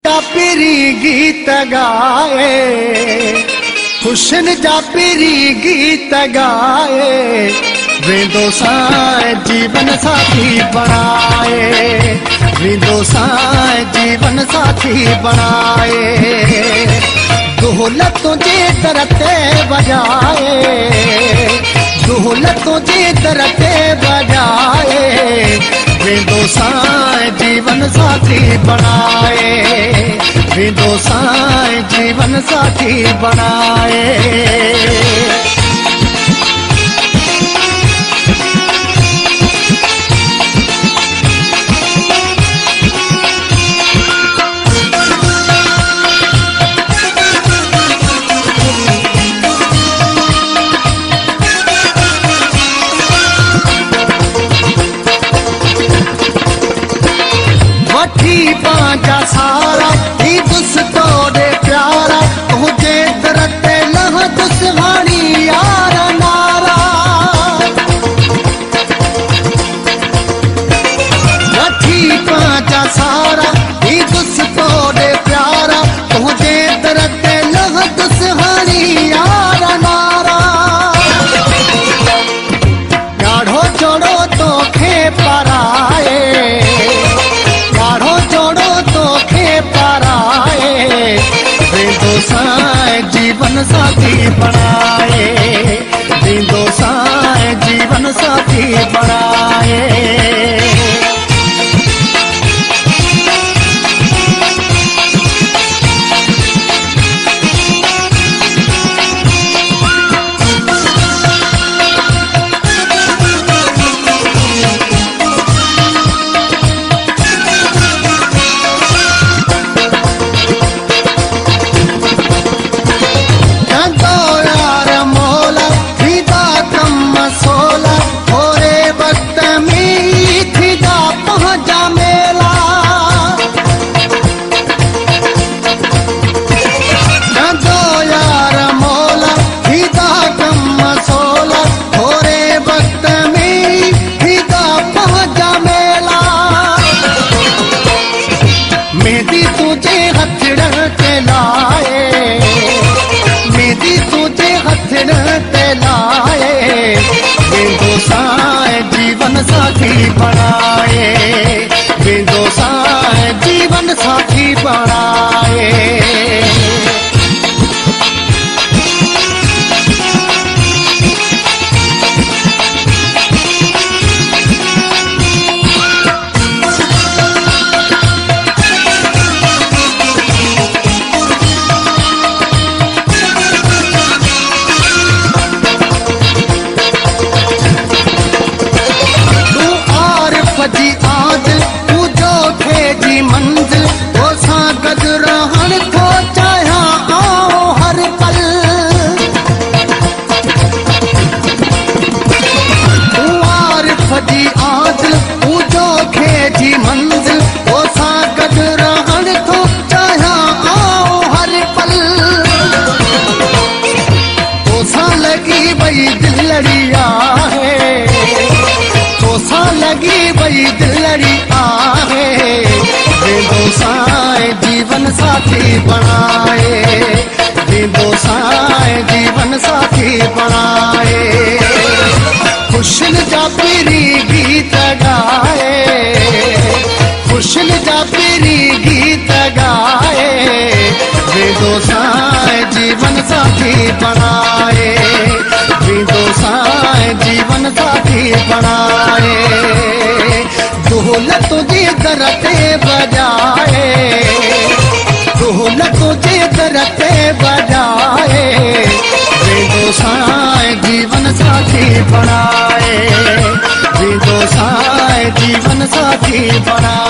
पिरी गीत गाए हुसन जा पिरी गीत गाए वेंदो सां जीवन साथी बनाए वेंदो सां जीवन साथी बनाए ढोल तुझे दर ते बजाए ढोल तुझे दर ते बजाए वेंदो सां जीवन साथी बनाए वेंदो सां जीवन साथी बनाए पांचा सारा ही दुस तोड़े प्यारा तुझे दरते लह दुश्मनी यार नारा वठी पांचा सारा ही दुस तोड़े प्यारा तुझे दरते लह दुश्मनी यार नारा गाढ़ो जोड़ो तो खे पराए जीवन साथी बनाए वेंदो सां जीवन साथी बनाए वेंदो सां जीवन साथी बनाए वेंदो सां जीवन साथी बनाए जी आज तू जो थे जी मंजिल वो सा गद रहन थो चाहा आओ हर पल तू आरिफ जी आज तू जो थे जी मंजिल वो सा गद रहन थो चाहा आओ हर पल तो सा लगी वही दिलड़िया है सा लगी वही दिलड़ी आहे वेंदो सां जीवन साथी बनाए वेंदो सां जीवन साथी बनाए खुशन जा पिरी गीत गाए खुशन जा पिरी गीत गाए वेंदो सां जीवन साथी बनाए वेंदो सां जीवन साथी बनाए ढोल तुझे दर ते बजाए ढोल तुझे दर ते बजाए वेंदो सां जीवन साथी बनाए वेंदो सां जीवन साथी बनाए।